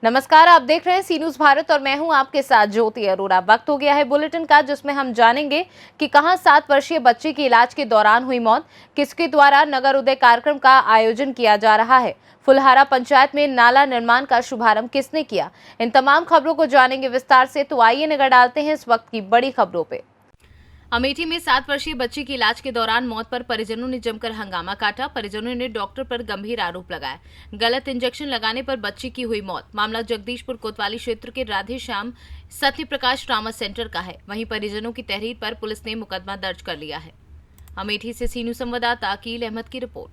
नमस्कार, आप देख रहे हैं सी न्यूज भारत और मैं हूं आपके साथ ज्योति अरोड़ा। वक्त हो गया है बुलेटिन का, जिसमें हम जानेंगे कि कहां 7 वर्षीय बच्चे की इलाज के दौरान हुई मौत, किसके द्वारा नगर उदय कार्यक्रम का आयोजन किया जा रहा है, फुलहारा पंचायत में नाला निर्माण का शुभारंभ किसने किया। इन तमाम खबरों को जानेंगे विस्तार से, तो आइए नजर डालते हैं इस वक्त की बड़ी खबरों पे। अमेठी में 7 वर्षीय बच्ची की इलाज के दौरान मौत पर परिजनों ने जमकर हंगामा काटा। परिजनों ने डॉक्टर पर गंभीर आरोप लगाया। गलत इंजेक्शन लगाने पर बच्ची की हुई मौत। मामला जगदीशपुर कोतवाली क्षेत्र के राधे श्याम सत्य प्रकाश ट्रामा सेंटर का है। वहीं परिजनों की तहरीर पर पुलिस ने मुकदमा दर्ज कर लिया है। अमेठी से सी न्यूज संवाददाता अकील अहमद की रिपोर्ट।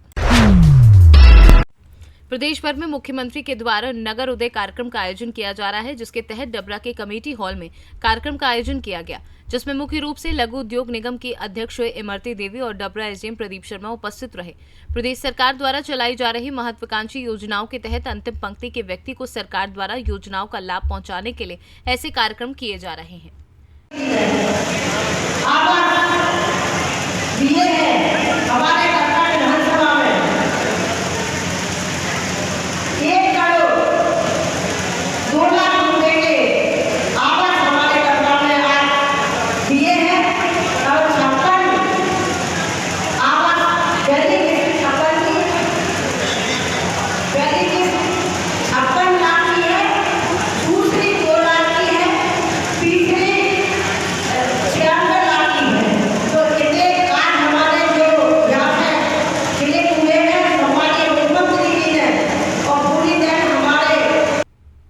प्रदेश भर में मुख्यमंत्री के द्वारा नगर उदय कार्यक्रम का आयोजन किया जा रहा है, जिसके तहत डबरा के कमेटी हॉल में कार्यक्रम का आयोजन किया गया, जिसमें मुख्य रूप से लघु उद्योग निगम की अध्यक्ष इमरती देवी और डबरा एसडीएम प्रदीप शर्मा उपस्थित रहे। प्रदेश सरकार द्वारा चलाई जा रही महत्वाकांक्षी योजनाओं के तहत अंतिम पंक्ति के व्यक्ति को सरकार द्वारा योजनाओं का लाभ पहुंचाने के लिए ऐसे कार्यक्रम किए जा रहे हैं।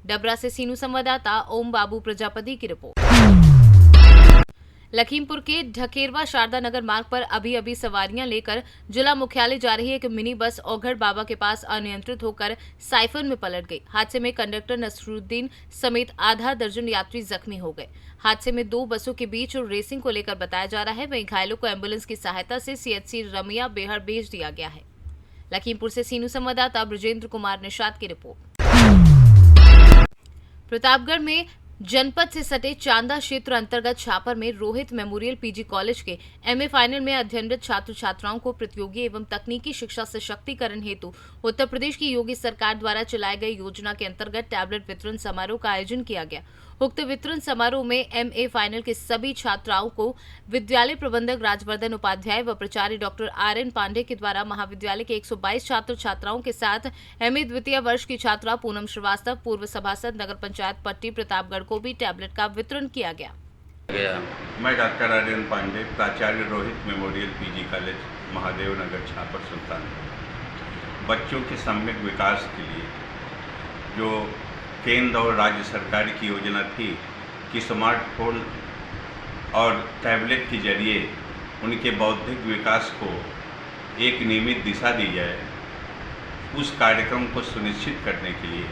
डबरा से सीनू संवाददाता ओम बाबू प्रजापति की रिपोर्ट। लखीमपुर के ढकेरवा शारदा नगर मार्ग पर अभी सवारियां लेकर जिला मुख्यालय जा रही एक मिनी बस औघड़ बाबा के पास अनियंत्रित होकर साइफन में पलट गई। हादसे में कंडक्टर नसरुद्दीन समेत आधा दर्जन यात्री जख्मी हो गए। हादसे में 2 बसों के बीच और रेसिंग को लेकर बताया जा रहा है। वहीं घायलों को एम्बुलेंस की सहायता से सीएचसी रमिया बेहड़ भेज दिया गया है। लखीमपुर से सीनू संवाददाता ब्रजेंद्र कुमार निषाद की रिपोर्ट। प्रतापगढ़ में जनपद से सटे चांदा क्षेत्र अंतर्गत छापर में रोहित मेमोरियल पीजी कॉलेज के एमए फाइनल में अध्ययनरत छात्र छात्राओं को प्रतियोगी एवं तकनीकी शिक्षा सशक्तिकरण हेतु उत्तर प्रदेश की योगी सरकार द्वारा चलाए गए योजना के अंतर्गत टैबलेट वितरण समारोह का आयोजन किया गया। उक्त वितरण समारोह में एमए फाइनल के सभी छात्राओं को विद्यालय प्रबंधक राजवर्धन उपाध्याय व प्राचार्य डॉक्टर आर.एन. पांडे के द्वारा महाविद्यालय के 122 छात्र छात्राओं के साथ एमए द्वितीय वर्ष की छात्रा पूनम श्रीवास्तव, पूर्व सभासद नगर पंचायत पट्टी प्रतापगढ़ को भी टैबलेट का वितरण किया गया। मैं डॉक्टर आर.एन. पांडे, प्राचार्य Rohit memorial PG college Mahadev Nagar Chhapar Sultanpur, बच्चों के सम्यक विकास के लिए जो केंद्र और राज्य सरकार की योजना थी कि स्मार्टफोन और टैबलेट के जरिए उनके बौद्धिक विकास को एक नियमित दिशा दी जाए, उस कार्यक्रम को सुनिश्चित करने के लिए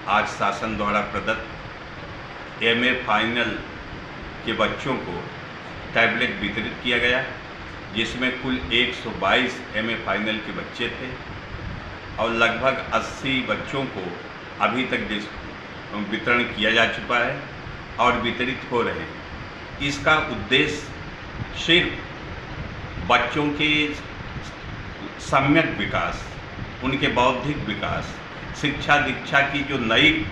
आज शासन द्वारा प्रदत्त एमए फाइनल के बच्चों को टैबलेट वितरित किया गया, जिसमें कुल 122 एमए फाइनल के बच्चे थे और लगभग 80 बच्चों को अभी तक वितरण किया जा चुका है और वितरित हो रहे हैं। इसका उद्देश्य सिर्फ बच्चों के सम्यक विकास, उनके बौद्धिक विकास, शिक्षा दीक्षा की जो नई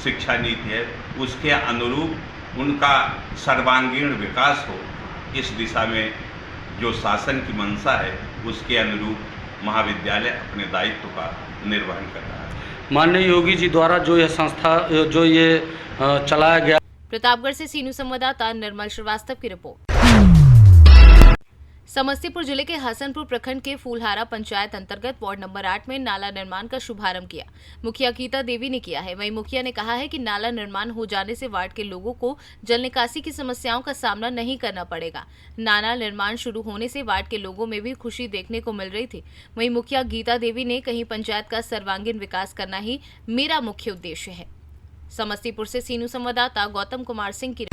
शिक्षा नीति है उसके अनुरूप उनका सर्वांगीण विकास हो, इस दिशा में जो शासन की मंशा है उसके अनुरूप महाविद्यालय अपने दायित्व का निर्वहन कर रहा है। माननीय योगी जी द्वारा जो यह संस्था जो ये चलाया गया। प्रतापगढ़ से सीनू संवाददाता निर्मल श्रीवास्तव की रिपोर्ट। समस्तीपुर जिले के हसनपुर प्रखंड के फूलहारा पंचायत अंतर्गत वार्ड नंबर 8 में नाला निर्माण का शुभारंभ किया। मुखिया गीता देवी ने किया है। वहीं मुखिया ने कहा है कि नाला निर्माण हो जाने से वार्ड के लोगों को जल निकासी की समस्याओं का सामना नहीं करना पड़ेगा। नाला निर्माण शुरू होने से वार्ड के लोगों में भी खुशी देखने को मिल रही थी। वहीं मुखिया गीता देवी ने कहीं पंचायत का सर्वांगीण विकास करना ही मेरा मुख्य उद्देश्य है। समस्तीपुर से सीनू संवाददाता गौतम कुमार सिंह की।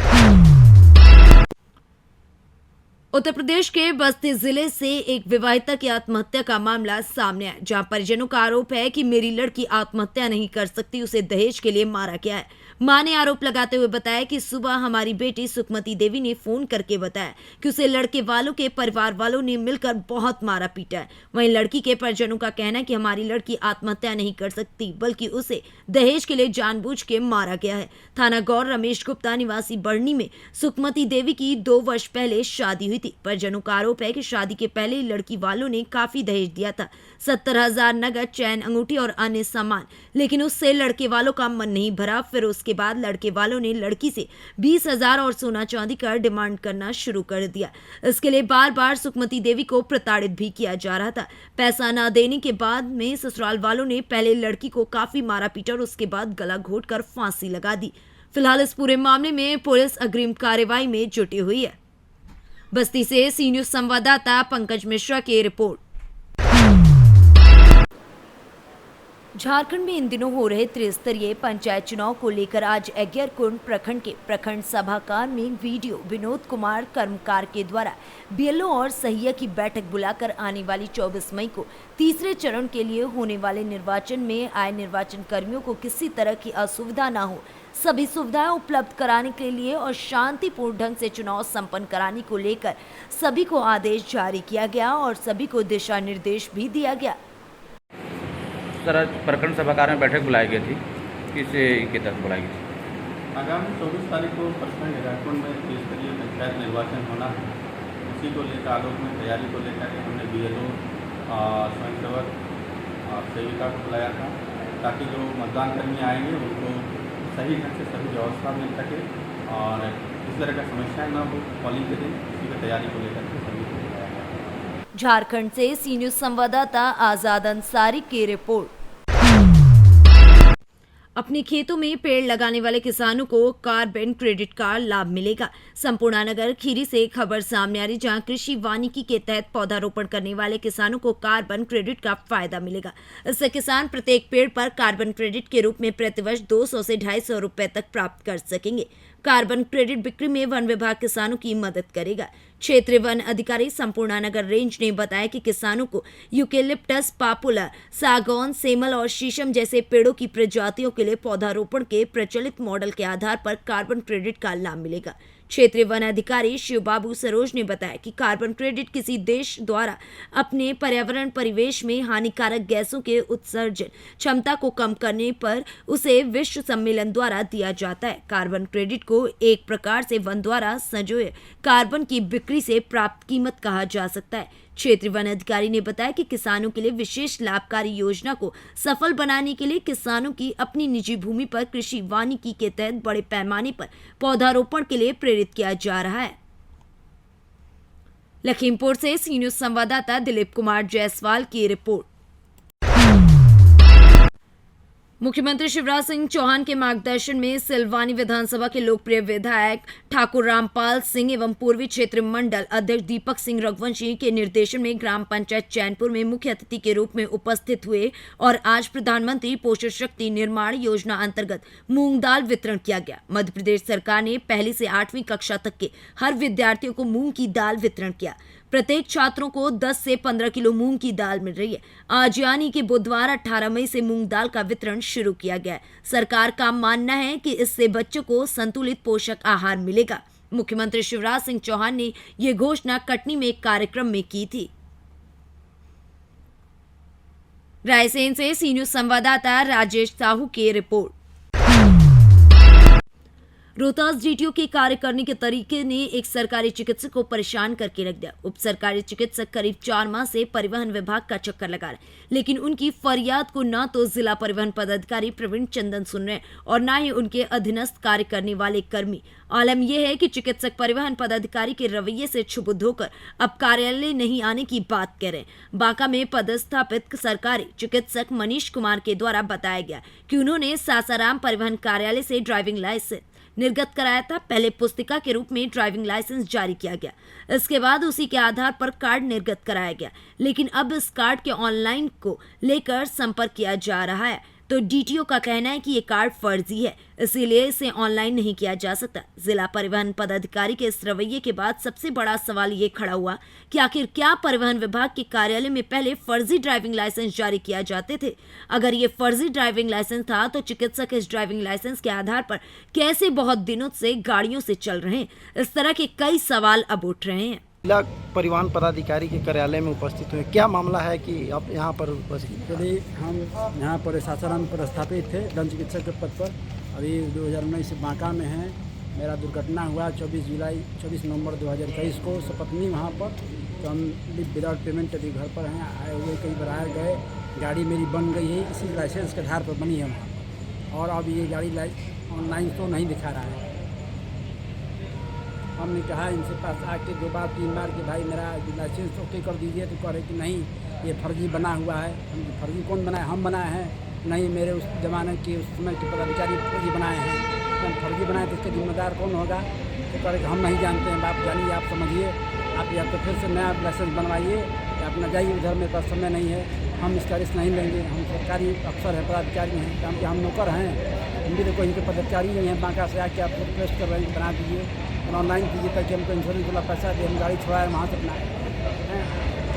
उत्तर प्रदेश के बस्ती जिले से एक विवाहिता की आत्महत्या का मामला सामने आया, जहां परिजनों का आरोप है कि मेरी लड़की आत्महत्या नहीं कर सकती, उसे दहेज के लिए मारा गया है। मां ने आरोप लगाते हुए बताया कि सुबह हमारी बेटी सुखमती देवी ने फोन करके बताया कि उसे लड़के वालों के परिवार वालों ने मिलकर बहुत मारा पीटा है। वहीं लड़की के परिजनों का कहना है कि हमारी लड़की आत्महत्या नहीं कर सकती, बल्कि उसे दहेज के लिए जानबूझ के मारा गया है। थाना गौर रमेश गुप्ता निवासी बढ़नी में सुखमती देवी की 2 वर्ष पहले शादी हुई थी। परिजनों का आरोप है कि शादी के पहले ही लड़की वालों ने काफी दहेज दिया था, 70,000 नगद, चैन, अंगूठी और अन्य सामान, लेकिन उससे लड़के वालों का मन नहीं भरा। फिर उसके बाद लड़के वालों ने लड़की से 20,000 और सोना चांदी का डिमांड करना शुरू कर दिया। इसके लिए बार बार सुखमती देवी को प्रताड़ित भी किया जा रहा था। पैसा न देने के बाद में ससुराल वालों ने पहले लड़की को काफी मारा पीटा और उसके बाद गला घोटकर फांसी लगा दी। फिलहाल इस पूरे मामले में पुलिस अग्रिम कार्रवाई में जुटी हुई है। बस्ती से सी न्यूज संवाददाता पंकज मिश्रा की रिपोर्ट। झारखंड में इन दिनों हो रहे त्रिस्तरीय पंचायत चुनाव को लेकर आज अग्रकुंड प्रखंड के प्रखंड सभागार में वीडियो विनोद कुमार कर्मकार के द्वारा बीएलओ और सहिया की बैठक बुलाकर आने वाली 24 मई को तीसरे चरण के लिए होने वाले निर्वाचन में आए निर्वाचन कर्मियों को किसी तरह की असुविधा न हो, सभी सुविधाएं उपलब्ध कराने के लिए और शांतिपूर्ण ढंग से चुनाव संपन्न कराने को लेकर सभी को आदेश जारी किया गया और सभी को दिशा निर्देश भी दिया गया। सर, आज प्रखंड सभागार में बैठक बुलाई गई थी, किस के तहत बुलाई गई थी? आगामी 24 तारीख को प्रखंड झारखंड में त्रिस्तरीय पंचायत निर्वाचन होना है। उसी को लेकर आलोक में तैयारी को लेकर हमने बीएलओ स्वयंसेवक सेविका को बुलाया था, ताकि जो मतदान कर्मी आएंगे उनको सही ढंग से सभी व्यवस्था मिल सके और इस तरह का समस्याएं न हो पोलिंग के दिन। इसी की तैयारी को लेकर के सभी को बुलाया गया। झारखंड से सी न्यूज संवाददाता आजाद अंसारी की रिपोर्ट। अपने खेतों में पेड़ लगाने वाले किसानों को कार्बन क्रेडिट का लाभ मिलेगा। संपूर्ण नगर खीरी से खबर सामने आ रही, जहां कृषि वानिकी के तहत पौधारोपण करने वाले किसानों को कार्बन क्रेडिट का फायदा मिलेगा। इससे किसान प्रत्येक पेड़ पर कार्बन क्रेडिट के रूप में प्रतिवर्ष 200 से 250 रुपए तक प्राप्त कर सकेंगे। कार्बन क्रेडिट बिक्री में वन विभाग किसानों की मदद करेगा। क्षेत्रीय वन अधिकारी संपूर्ण नगर रेंज ने बताया कि किसानों को यूकेलिप्टस, पापुलर, सागौन, सेमल और शीशम जैसे पेड़ों की प्रजातियों के लिए पौधारोपण के प्रचलित मॉडल के आधार पर कार्बन क्रेडिट का लाभ मिलेगा। क्षेत्रीय वन अधिकारी शिव बाबू सरोज ने बताया कि कार्बन क्रेडिट किसी देश द्वारा अपने पर्यावरण परिवेश में हानिकारक गैसों के उत्सर्जन क्षमता को कम करने पर उसे विश्व सम्मेलन द्वारा दिया जाता है। कार्बन क्रेडिट को एक प्रकार से वन द्वारा संजोए कार्बन की बिक्री से प्राप्त कीमत कहा जा सकता है। क्षेत्रीय वन अधिकारी ने बताया कि किसानों के लिए विशेष लाभकारी योजना को सफल बनाने के लिए किसानों की अपनी निजी भूमि पर कृषि वानिकी के तहत बड़े पैमाने पर पौधारोपण के लिए प्रेरित किया जा रहा है। लखीमपुर से सी न्यूज संवाददाता दिलीप कुमार जायसवाल की रिपोर्ट। मुख्यमंत्री शिवराज सिंह चौहान के मार्गदर्शन में सिलवानी विधानसभा के लोकप्रिय विधायक ठाकुर रामपाल सिंह एवं पूर्वी क्षेत्र मंडल अध्यक्ष दीपक सिंह रघुवंशी के निर्देशन में ग्राम पंचायत चैनपुर में मुख्य अतिथि के रूप में उपस्थित हुए और आज प्रधानमंत्री पोषण शक्ति निर्माण योजना अंतर्गत मूंग दाल वितरण किया गया। मध्य प्रदेश सरकार ने 1वीं से 8वीं कक्षा तक के हर विद्यार्थियों को मूंग की दाल वितरण किया। प्रत्येक छात्रों को 10 से 15 किलो मूंग की दाल मिल रही है। आज यानी कि बुधवार 18 मई से मूंग दाल का वितरण शुरू किया गया है। सरकार का मानना है कि इससे बच्चों को संतुलित पोषक आहार मिलेगा। मुख्यमंत्री शिवराज सिंह चौहान ने ये घोषणा कटनी में एक कार्यक्रम में की थी। रायसेन से सी न्यूज संवाददाता राजेश साहू की रिपोर्ट। रोहतास डीटीओ के कार्य करने के तरीके ने एक सरकारी चिकित्सक को परेशान करके रख दिया। उप सरकारी चिकित्सक करीब 4 माह से परिवहन विभाग का चक्कर लगा रहे, लेकिन उनकी फरियाद को न तो जिला परिवहन पदाधिकारी प्रवीण चंदन सुन रहे और न ही उनके अधीनस्थ कार्य करने वाले कर्मी। आलम यह है कि चिकित्सक परिवहन पदाधिकारी के रवैये से क्षुब्ध होकर अब कार्यालय नहीं आने की बात कह रहे हैं। बांका में पदस्थापित सरकारी चिकित्सक मनीष कुमार के द्वारा बताया गया कि उन्होंने सासाराम परिवहन कार्यालय से ड्राइविंग लाइसेंस निर्गत कराया था। पहले पुस्तिका के रूप में ड्राइविंग लाइसेंस जारी किया गया, इसके बाद उसी के आधार पर कार्ड निर्गत कराया गया, लेकिन अब इस कार्ड के ऑनलाइन को लेकर संपर्क किया जा रहा है। तो डीटीओ का कहना है कि ये कार्ड फर्जी है, इसीलिए इसे ऑनलाइन नहीं किया जा सकता। जिला परिवहन पदाधिकारी के इस रवैये के बाद सबसे बड़ा सवाल ये खड़ा हुआ कि आखिर क्या परिवहन विभाग के कार्यालय में पहले फर्जी ड्राइविंग लाइसेंस जारी किया जाते थे? अगर ये फर्जी ड्राइविंग लाइसेंस था तो चिकित्सक इस ड्राइविंग लाइसेंस के आधार पर कैसे बहुत दिनों से गाड़ियों से चल रहे हैं? इस तरह के कई सवाल अब उठ रहे हैं। जिला परिवहन पदाधिकारी के कार्यालय में उपस्थित हुए, क्या मामला है कि आप यहाँ पर उपस्थित? यदि हम यहाँ पर शासन पर स्थापित थे दंत चिकित्सक के पद पर, अभी 2019 से बांका में हैं। मेरा दुर्घटना हुआ 24 नवंबर 2023 को सपत्नी वहाँ पर, तो हम विदाउट पेमेंट अभी घर पर हैं, आए हुए कई बार आए गए। गाड़ी मेरी बन गई है, इसी लाइसेंस के आधार पर बनी है वहाँ पर, और अब ये गाड़ी ऑनलाइन तो नहीं दिखा रहा है। हमने कहा इनसे पास आके 2 बार 3 बार कि भाई मेरा लाइसेंस ओके कर दीजिए, तो कह रहे कि नहीं ये फर्जी बना हुआ है। हम फर्जी कौन बनाए? हम बनाए हैं? नहीं, मेरे उस ज़माने के उस समय के पदाधिकारी फर्जी बनाए हैं। हम फर्जी बनाए तो इसका जिम्मेदार कौन होगा? तो कह रहे कि हम नहीं जानते हैं। आप जानिए, आप समझिए, आप या तो फिर से नया लाइसेंस बनवाइए या अपना जाइए उधर, मेरे पास समय नहीं है, हम इसका रिस्क नहीं लेंगे। हम सरकारी अफसर हैं, पदाधिकारी हैं, काम के हम नौकर हैं, हम भी तो कोई के पदाधिकारी नहीं हैं। बांका से आके आप रिक्वेस्ट कर रहे हैं बना दीजिए, ऑनलाइन कीजिए ताकि हमको इंश्योरेंस वाला पैसा दे, हम गाड़ी छुड़ाए वहाँ से अपना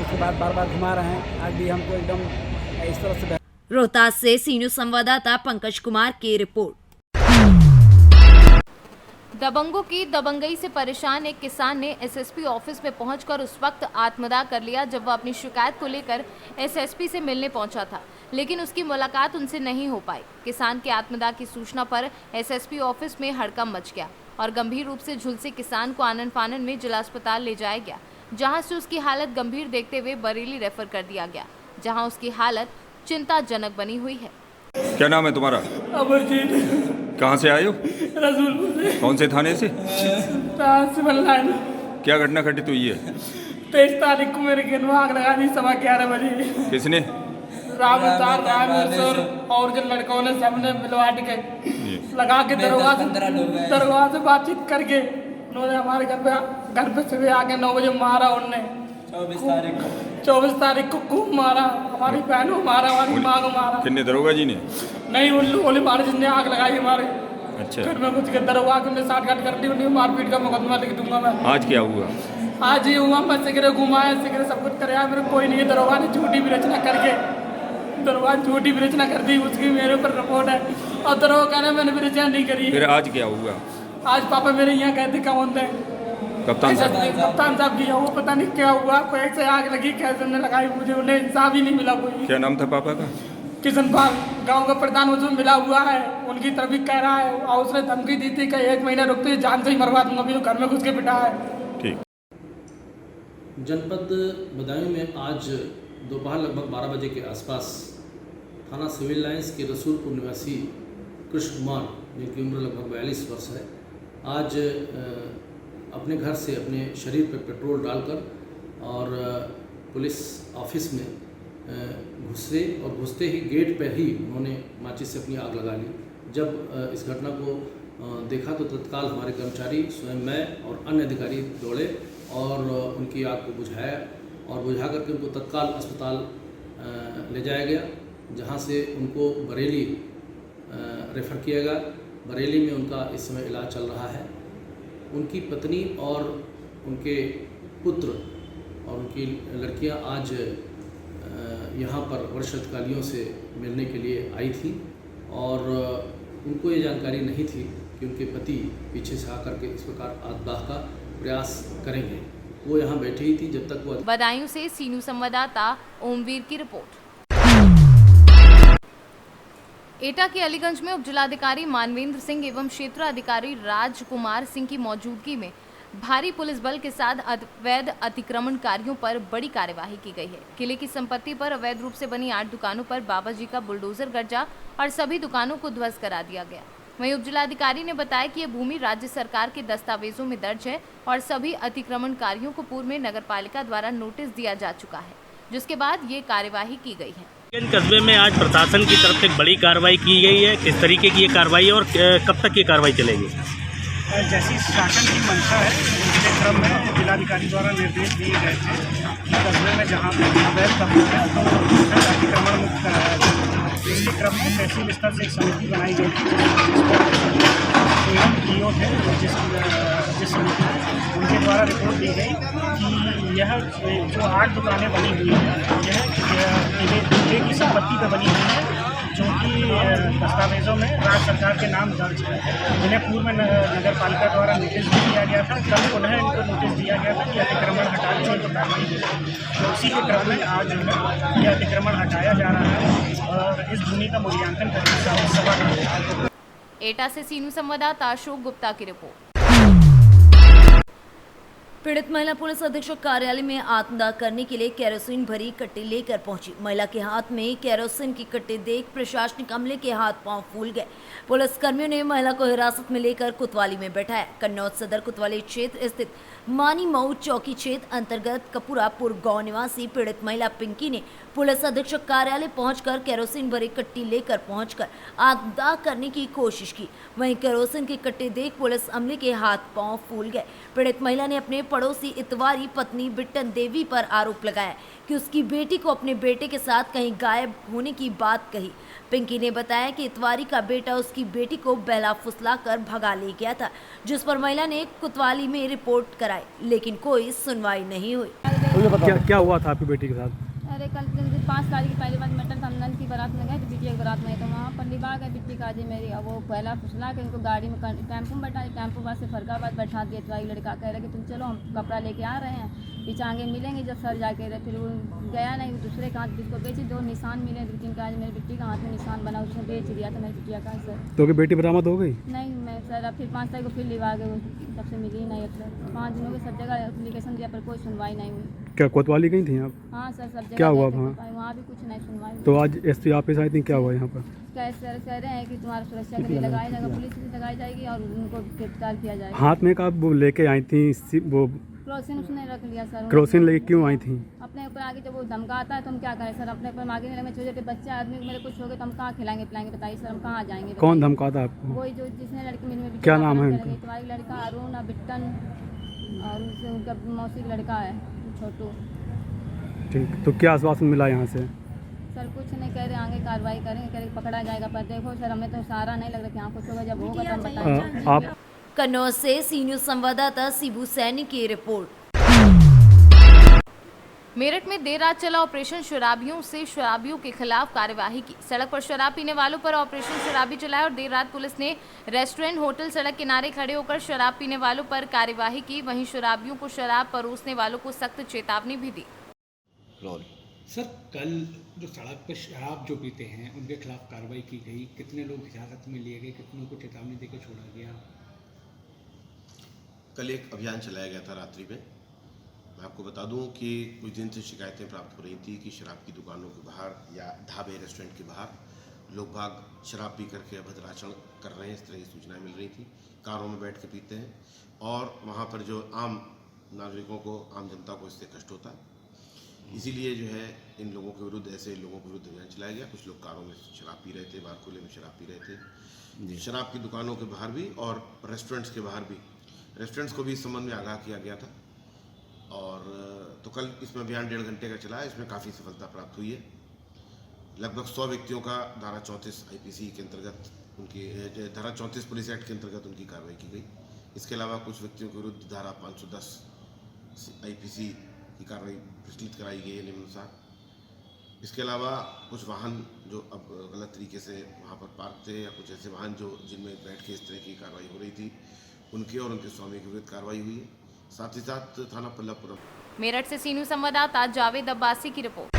उसके बाद बार घुमा रहे हैं। आज भी हमको एकदम इस तरह से। रोहतास से सी न्यूज़ संवाददाता पंकज कुमार की रिपोर्ट। दबंगों की दबंगई से परेशान एक किसान ने एसएसपी ऑफिस में पहुंचकर उस वक्त आत्मदाह कर लिया जब वह अपनी शिकायत को लेकर एसएसपी से मिलने पहुंचा था, लेकिन उसकी मुलाकात उनसे नहीं हो पाई। किसान के आत्मदाह की सूचना पर एसएसपी ऑफिस में हड़कंप मच गया और गंभीर रूप से झुलसे किसान को आनन फानन में जिला अस्पताल ले जाया गया, जहां से उसकी हालत गंभीर देखते हुए बरेली रेफर कर दिया गया, जहां उसकी हालत चिंताजनक बनी हुई है। क्या नाम है तुम्हारा? अमरजीत। कहाँ से आए हो? रसूलपुर से। कौन से थाने से? क्या घटना घटित हुई है? 23 तारीख को मेरे घर में आग लगा दी 11:15 बजे। किसने? रामेश्वर और जो लड़कों ने सबने मिलवाट के लगा के दरवाजे से बातचीत करके उन्होंने हमारे घर पे सुबह आके 9 बजे मारा। उनने 24 तारीख को खूब मारा, हमारी बहनों को मारा, हमारी माँ को मारा। कितने दरोगा जी ने? नहीं, उल्लू मारे जिसने आग लगाई हमारे। अच्छा। घर में कुछ के दरोगा के साथ काट कर दी, उन्हें मारपीट का मुकदमा लिख दूंगा मैं। आज क्या हुआ? आज ये हुआ, मैं सिगरे घुमाया, सिगरे सब कुछ कराया, मेरे कोई नहीं है। दरोगा ने झूठी विरचना करके झूठी विरचना कर दी, उसकी मेरे ऊपर रिपोर्ट है और दरोगा कहना मैंने विरचना नहीं करी। फिर आज क्या हुआ? आज पापा मेरे यहाँ कहते कौन थे? कप्तान साहब की वो पता नहीं क्या हुआ, कोई से आग लगी, कैसे ने लगाई, मुझे उन्हें इंसाफ ही नहीं मिला कोई। क्या नाम था पापा का? किशन पाल, गांव का प्रधान उसमें मिला हुआ है, उनकी तरफ भी कह रहा है और उसने धमकी दी थी कि 1 महीना रुकते जान से ही मरवा दूंगा, अभी तो घर में घुस के पिटा है। ठीक। जनपद बदायूं में आज दोपहर लगभग 12 बजे के आसपास थाना सिविल लाइंस के रसूलपुर निवासी कृष्ण कुमार, जिनकी उम्र लगभग 42 वर्ष है, आज अपने घर से अपने शरीर पर पेट्रोल डालकर और पुलिस ऑफिस में घुसे और घुसते ही गेट पर ही उन्होंने माचिस से अपनी आग लगा ली। जब इस घटना को देखा तो तत्काल हमारे कर्मचारी, स्वयं मैं और अन्य अधिकारी दौड़े और उनकी आग को बुझाया और बुझा करके उनको तत्काल अस्पताल ले जाया गया, जहां से उनको बरेली रेफ़र किया गया। बरेली में उनका इस समय इलाज चल रहा है। उनकी पत्नी और उनके पुत्र और उनकी लड़कियां आज यहाँ पर वरिष्ठ अधिकारियों से मिलने के लिए आई थी और उनको ये जानकारी नहीं थी कि उनके पति पीछे से आकर के इस प्रकार आत्मदाह का प्रयास करेंगे। वो यहाँ बैठी ही थी जब तक वो। बदायूं से सी न्यूज़ संवाददाता ओमवीर की रिपोर्ट। एटा के अलीगंज में उप जिलाधिकारी मानवेंद्र सिंह एवं क्षेत्राधिकारी राजकुमार सिंह की मौजूदगी में भारी पुलिस बल के साथ अवैध अतिक्रमणकारियों पर बड़ी कार्यवाही की गई है। किले की संपत्ति पर अवैध रूप से बनी 8 दुकानों पर बाबा जी का बुलडोजर गरजा और सभी दुकानों को ध्वस्त करा दिया गया। वहीं उप जिलाधिकारी ने बताया कि यह भूमि राज्य सरकार के दस्तावेजों में दर्ज है और सभी अतिक्रमणकारियों को पूर्व में नगरपालिका द्वारा नोटिस दिया जा चुका है, जिसके बाद ये कार्यवाही की गई है। कस्बे में आज प्रशासन की तरफ से एक बड़ी कार्रवाई की गई है। किस तरीके की ये कार्रवाई है और कब तक ये कार्रवाई चलेगी? जैसी शासन की मंशा है उसके क्रम में जिलाधिकारी द्वारा निर्देश दिए गए थे कि कस्बे में जहाँ अवैध कब्जा है तो अतिक्रमण मुक्त कराया जाए। इसके क्रम में तहसील स्तर से एक समिति बनाई गई थी DO थे जिस समिति में उनके द्वारा रिपोर्ट दी गई कि यह जो 8 दुकानें बनी हुई हैं यह दूल्हे की संपत्ति पर बनी हुई है, जो कि दस्तावेज़ों में राज्य सरकार के नाम दर्ज है। जिन्हें पूर्व में नगर पालिका द्वारा नोटिस भी दिया गया था, कल पुनः इनको नोटिस दिया गया था कि अतिक्रमण हटा लो तो कार्रवाई होगी। तो उसी के क्रम में आज जो है यह अतिक्रमण हटाया जा रहा है और इस भूमि का मूल्यांकन करके सभा एटा से सीनू संवाददाता अशोक गुप्ता की रिपोर्ट। पीड़ित महिला पुलिस अधीक्षक कार्यालय में आत्मदाह करने के लिए केरोसिन भरी कट्टे लेकर पहुंची। महिला के हाथ में केरोसिन की कट्टे देख प्रशासनिक अमले के हाथ पांव फूल गए। पुलिस कर्मियों ने महिला को हिरासत में लेकर कोतवाली में बैठाया। कन्नौज सदर कोतवाली क्षेत्र स्थित मानी मऊ चौकी क्षेत्र अंतर्गत कपूरापुर गांव निवासी पीड़ित महिला पिंकी ने पुलिस अधीक्षक कार्यालय पहुंचकर केरोसिन भरी कट्टी लेकर पहुंचकर आत्मदाह करने की कोशिश की। वहीं केरोसिन के कट्टे देख पुलिस अमले के हाथ पांव फूल गए। पीड़ित महिला ने अपने पड़ोसी इतवारी पत्नी बिट्टन देवी पर आरोप लगाया कि उसकी बेटी को अपने बेटे के साथ कहीं गायब होने की बात कही। पिंकी ने बताया कि इतवारी का बेटा उसकी बेटी को बहला फुसला कर भगा ले गया था, जिस पर महिला ने कोतवाली में रिपोर्ट कराई, लेकिन कोई सुनवाई नहीं हुई। क्या हुआ था आपकी बेटी के साथ? अरे कल 5 तारीख की पहली बार मटन हम नंद की बारात में गए तो बिटिया की बारात में, तो वहाँ पर निभा गए बिट्टी काजी मेरी। अब वो पहला फुसला के उनको गाड़ी में टेम्पो में बैठा, टेम्पो बस से फरकाबाद बैठा दिया। तो लड़का कह रहा कि तुम चलो हम कपड़ा लेके आ रहे हैं, पीछे आगे मिलेंगे जब सर जाके रहे। फिर वो गया नहीं, दूसरे का हाथ जिसको बेची 2 निशान मिले, 2-3 का मेरी बिट्टी का हाथ में निशान बना, उसने बेच दिया। तो मेरी बिटिया का सर तो कि बेटी बरामद हो गई? नहीं मैं सर अब फिर 5 तारीख को फिर लिवा गए, तब से मिली नहीं। अब सर 5 दिनों के सब जगह एप्लीकेशन दिया पर कोई सुनवाई नहीं हुई। क्या कोतवाली गई थी आप? हाँ सर सब जगह। क्या हुआ वहाँ भी कुछ नहीं सुनवाई। तो आज SP ऑफिस आई थी, क्या हुआ यहाँ पर? सर कह रहे हैं कि तुम्हारा सुरक्षा के लिए लगाया जाएगा, पुलिस भी लगाई जाएगी और उनको गिरफ्तार किया जाएगा। हाथ में का वो लेके आई थी वो क्रोसिन उसने रख लिया सर। क्रोसिन लेके क्यों आई थी? अपने ऊपर आगे जब वो धमकाता है तो हम क्या करें सर, अपने ऊपर आगे मेरे में छोटे छोटे बच्चे आदमी मेरे कुछ हो गए तो हम कहाँ खिलाएंगे पिलाएंगे, बताइए सर हम कहाँ जाएंगे? कौन धमकाता आपको? वही जो जिसने लड़की मेरे में क्या नाम है उनका? तुम्हारी लड़का अरुण बिट्टन और उनका मौसी लड़का है छोटू। ठीक, तो क्या आश्वासन मिला यहाँ से? सर कुछ नहीं कह रहे, आगे कार्रवाई करेंगे, कह रहे पकड़ा जाएगा। पर देखो सर हमें तो सहारा नहीं लग रहा कि यहाँ कुछ होगा, जब होगा तो हम बताएंगे। आप कन्नौज से सी न्यूज संवाददाता शिबू सैनी की रिपोर्ट। मेरठ में देर रात चला ऑपरेशन शराबियों से शराबियों के खिलाफ कार्यवाही की। सड़क पर शराब पीने वालों पर ऑपरेशन शराबी चलाया और देर रात पुलिस ने रेस्टोरेंट होटल सड़क किनारे खड़े होकर शराब पीने वालों पर कार्यवाही की। वहीं शराबियों को शराब परोसने वालों को सख्त चेतावनी भी दी। सर कल जो सड़क पर शराब जो पीते हैं उनके खिलाफ कार्रवाई की गई, कितने लोग हिरासत में लिए गए, कितनों को चेतावनी देकर छोड़ा गया? कल एक अभियान चलाया गया था रात्रि में। मैं आपको बता दूं कि कुछ दिन से शिकायतें प्राप्त हो रही थी कि शराब की दुकानों के बाहर या ढाबे रेस्टोरेंट के बाहर लोग बाग शराब पी करके अभद्र आचरण कर रहे हैं, इस तरह की सूचनाएं मिल रही थी। कारों में बैठ के पीते हैं और वहाँ पर जो आम नागरिकों को, आम जनता को इससे कष्ट होता है। इसीलिए जो है इन लोगों के विरुद्ध, ऐसे लोगों के विरुद्ध अभियान चलाया गया। कुछ लोग कारों में शराब पी रहे थे, बार खुले में शराब पी रहे थे। शराब की दुकानों के बाहर भी और रेस्टोरेंट्स के बाहर भी, रेस्टोरेंट्स को भी इस संबंध में आगाह किया गया था। और तो कल इसमें अभियान 1.5 घंटे का चला है। इसमें काफ़ी सफलता प्राप्त हुई है। लगभग 100 व्यक्तियों का धारा 34 IPC के अंतर्गत, उनकी धारा 34 पुलिस एक्ट के अंतर्गत उनकी कार्रवाई की गई। इसके अलावा कुछ व्यक्तियों के विरुद्ध धारा 510 IPC की कार्रवाई प्रचलित कराई गई है निम्नानुसार। इसके अलावा कुछ वाहन जो अब गलत तरीके से वहाँ पर पार्क थे या कुछ ऐसे वाहन जो जिनमें बैठ के इस तरह की कार्रवाई हो रही थी, उनके और उनके स्वामी के विरुद्ध कार्रवाई हुई है। साथ ही साथ थाना पल्लवपुरम। मेरठ से सीनू संवाददाता जावेद अब्बासी की रिपोर्ट।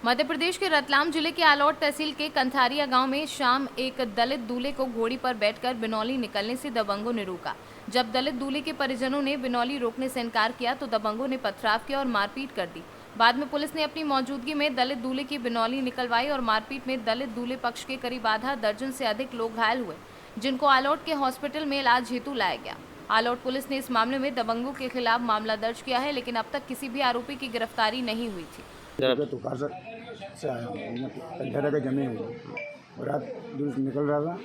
मध्य प्रदेश के रतलाम जिले के आलौट तहसील के कंथारिया गांव में शाम एक दलित दूल्हे को घोड़ी पर बैठकर बिनौली निकलने से दबंगों ने रोका। जब दलित दूल्हे के परिजनों ने बिनौली रोकने से इनकार किया तो दबंगों ने पथराव किया और मारपीट कर दी। बाद में पुलिस ने अपनी मौजूदगी में दलित दूल्हे की बिनौली निकलवाई और मारपीट में दलित दूल्हे पक्ष के करीब आधा दर्जन से अधिक लोग घायल हुए, जिनको आलौट के हॉस्पिटल में इलाज हेतु लाया गया। आलौट पुलिस ने इस मामले में दबंगों के खिलाफ मामला दर्ज किया है, लेकिन अब तक किसी भी आरोपी की गिरफ्तारी नहीं हुई थी। से आया हूँ, कंथारिया पे जमे हुए और रात जुलूस निकल रहा था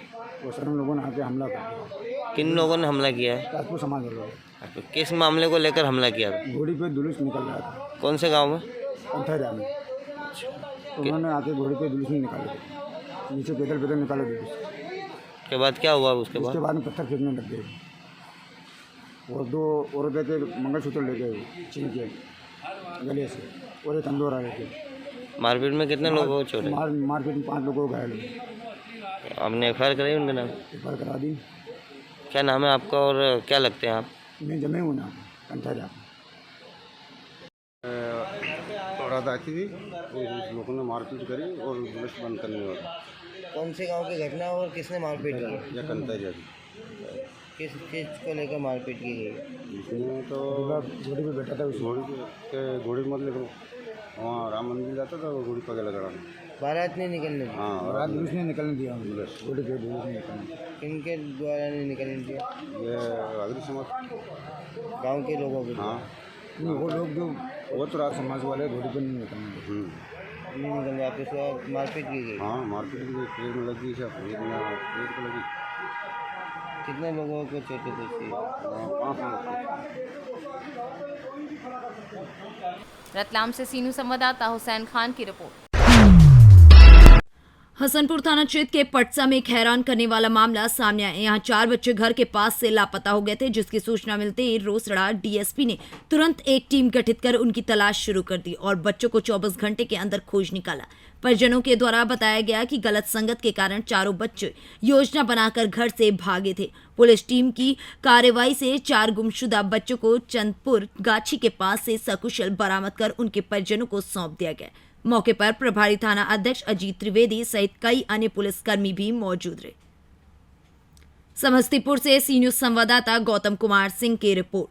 और सर लोगों ने आके हमला कर दिया। किन लोगों ने हमला किया है? राजपूत समाज के लोग। किस मामले को लेकर हमला किया? घोड़ी पे जुलूस निकल रहा था। कौन से गांव में? कंथारिया में। उन्होंने आके घोड़े पे जुलूस निकाले, नीचे पैदल पैदल निकाले जुलूस। के बाद क्या हुआ उसके उसके बाद? बाद में पत्थर फेंकने लग गए और 2 औरतें के मंगलसूत्र ले गए छीन के गले से, और एक अंदर आए थे। मारपीट में कितने लोगों को चोट है? मारपीट में 5 लोगों को घायल हुए। आपने FIR कराई उनके नाम? FIR करा दी। क्या नाम है आपका और क्या लगते हैं आप? मैं जमे हूँ ना कंठाजा। रात आती थी और लोगों ने मारपीट करी और जुलूस बंद करने वाला। कौन से गांव की घटना और किसने मारपीट की? या कंठाजा किस चीज़ को लेकर मारपीट की गई? इसमें तो घोड़ी पे बैठा था, घोड़ी मत लेकर वहाँ राम मंदिर जाता था, वो घोड़ी पगे लगा। बारात नहीं निकलने दी? हाँ, बारात जुलूस नहीं निकलने दिया, घोड़ी पे जुलूस नहीं निकलने। किनके द्वारा नहीं निकलने दिया? ये अग्नि समाज गांव के लोगों के? हाँ, वो लोग जो वो तो रात समाज वाले घोड़ी पे नहीं निकलने नहीं निकल जाते, उसको मारपीट की गई? हाँ, मारपीट की गई, पेड़ में लगी, सब पेड़ को लगी। कितने लोगों को चोटें पहुंची? 5 लोग। रतलाम से सीनू संवाददाता हुसैन खान की रिपोर्ट। हसनपुर थाना क्षेत्र के पटसा में एक हैरान करने वाला मामला सामने आया। यहाँ 4 बच्चे घर के पास से लापता हो गए थे, जिसकी सूचना मिलते ही रोसड़ा DSP ने तुरंत एक टीम गठित कर उनकी तलाश शुरू कर दी और बच्चों को 24 घंटे के अंदर खोज निकाला। परिजनों के द्वारा बताया गया कि गलत संगत के कारण चारों बच्चे योजना बनाकर घर से भागे थे। पुलिस टीम की कार्रवाई से 4 गुमशुदा बच्चों को चंदपुर गाछी के पास से सकुशल बरामद कर उनके परिजनों को सौंप दिया गया। मौके पर प्रभारी थाना अध्यक्ष अजीत त्रिवेदी सहित कई अन्य पुलिसकर्मी भी मौजूद रहे। समस्तीपुर से सी न्यूज संवाददाता गौतम कुमार सिंह की रिपोर्ट।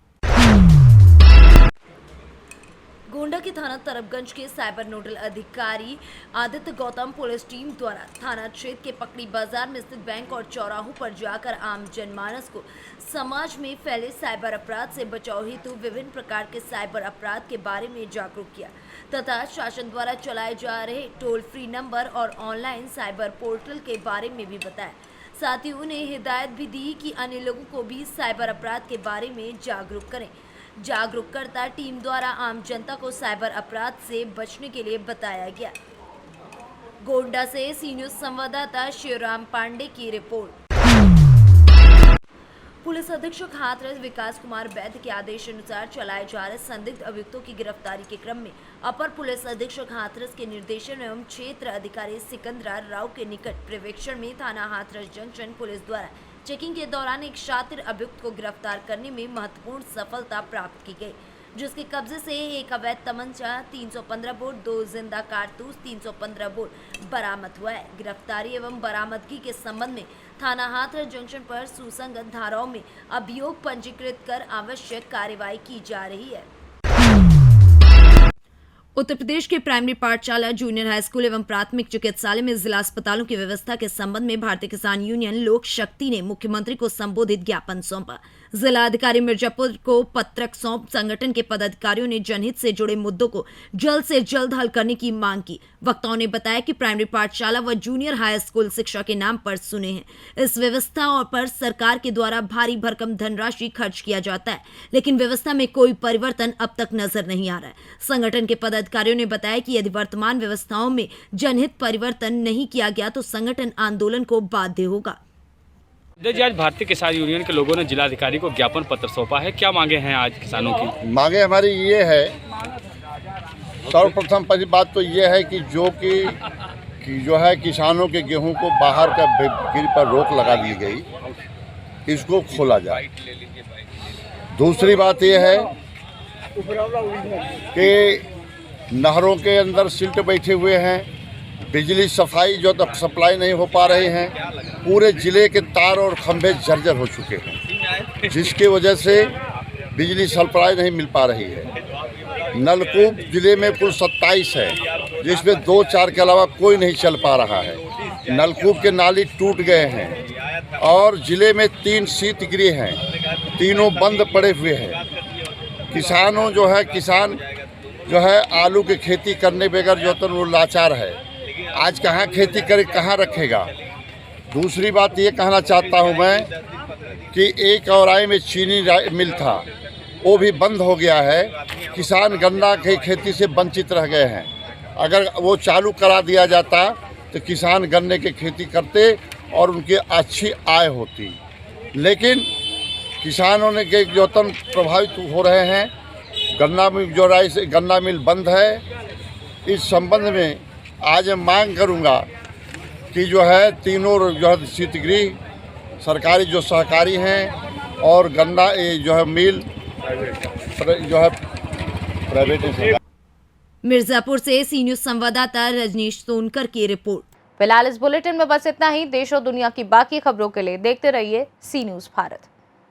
गोंडा के थाना तरफगंज के साइबर नोडल अधिकारी आदित्य गौतम पुलिस टीम द्वारा थाना क्षेत्र के पकड़ी बाजार में स्थित बैंक और चौराहों पर जाकर आम जनमानस को समाज में फैले साइबर अपराध से बचाव हेतु विभिन्न प्रकार के साइबर अपराध के बारे में जागरूक किया तथा शासन द्वारा चलाए जा रहे टोल फ्री नंबर और ऑनलाइन साइबर पोर्टल के बारे में भी बताया। साथ ही उन्हें हिदायत भी दी कि अन्य लोगों को भी साइबर अपराध के बारे में जागरूक करें। जागरूकता टीम द्वारा आम जनता को साइबर अपराध से बचने के लिए बताया गया। गोंडा से सी न्यूज संवाददाता शिवराम पांडे की रिपोर्ट। पुलिस अधीक्षक हाथरस विकास कुमार वैद्य के आदेश अनुसार चलाए जा रहे संदिग्ध अभियुक्तों की गिरफ्तारी के क्रम में अपर पुलिस अधीक्षक हाथरस के निर्देशन एवं क्षेत्र अधिकारी सिकंदरा राव के निकट पर्यवेक्षण में थाना हाथरस जंक्शन पुलिस द्वारा चेकिंग के दौरान एक शातिर अभियुक्त को गिरफ्तार करने में महत्वपूर्ण सफलता प्राप्त की गई, जिसके कब्जे से एक अवैध तमंचा 315 बोर 2 जिंदा कारतूस 315 बोर बरामद हुआ है। गिरफ्तारी एवं बरामदगी के संबंध में थाना हाथरस जंक्शन पर सुसंगत धाराओं में अभियोग पंजीकृत कर आवश्यक कार्रवाई की जा रही है। उत्तर प्रदेश के प्राइमरी पाठशाला, जूनियर हाई स्कूल एवं प्राथमिक चिकित्सालय में जिला अस्पतालों की व्यवस्था के संबंध में भारतीय किसान यूनियन लोक शक्ति ने मुख्यमंत्री को संबोधित ज्ञापन सौंपा। जिला अधिकारी मिर्जापुर को पत्रक सौंप संगठन के पदाधिकारियों ने जनहित से जुड़े मुद्दों को जल्द से जल्द हल करने की मांग की। वक्ताओं ने बताया कि प्राइमरी पाठशाला व जूनियर हाई स्कूल शिक्षा के नाम पर सुने हैं। इस व्यवस्था पर सरकार के द्वारा भारी भरकम धनराशि खर्च किया जाता है, लेकिन व्यवस्था में कोई परिवर्तन अब तक नजर नहीं आ रहा है। संगठन के पदाधिकारियों ने बताया कि यदि वर्तमान व्यवस्थाओं में जनहित परिवर्तन नहीं किया गया तो संगठन आंदोलन को बाध्य होगा। आज भारतीय किसान यूनियन के लोगों ने जिलाधिकारी को ज्ञापन पत्र सौंपा है। क्या मांगे हैं आज किसानों की? मांगे हमारी ये है, सर्वप्रथम पहली बात तो ये है कि जो है किसानों के गेहूं को बाहर का बिक्री पर रोक लगा दी गई, इसको खोला जाए। दूसरी बात ये है कि नहरों के अंदर सिल्ट बैठे हुए हैं, बिजली सफाई जो तक सप्लाई नहीं हो पा रहे हैं, पूरे ज़िले के तार और खंभे जर्जर हो चुके हैं, जिसकी वजह से बिजली सप्लाई नहीं मिल पा रही है। नलकूप ज़िले में कुल 27 है, जिसमें 2-4 के अलावा कोई नहीं चल पा रहा है। नलकूप के नाली टूट गए हैं और ज़िले में 3 शीतगृह हैं, तीनों बंद पड़े हुए हैं। किसान जो है आलू की खेती करने बगैर जो तो वो लाचार है। आज कहाँ खेती करे, कहाँ रखेगा। दूसरी बात ये कहना चाहता हूँ मैं कि एक औराई में चीनी मिल था, वो भी बंद हो गया है। किसान गन्ना की खेती से वंचित रह गए हैं। अगर वो चालू करा दिया जाता तो किसान गन्ने की खेती करते और उनकी अच्छी आय होती। लेकिन किसानों ने के जो तन प्रभावित हो रहे हैं, गन्ना मिल जो राइस गन्ना मिल बंद है। इस संबंध में आज मैं मांग करूंगा कि जो है तीनों जो है शीतगृह सरकारी जो सहकारी हैं और गन्ना जो है मिल जो है प्राइवेट। मिर्जापुर से सी न्यूज संवाददाता रजनीश सोनकर की रिपोर्ट। फिलहाल इस बुलेटिन में बस इतना ही। देश और दुनिया की बाकी खबरों के लिए देखते रहिए सी न्यूज भारत।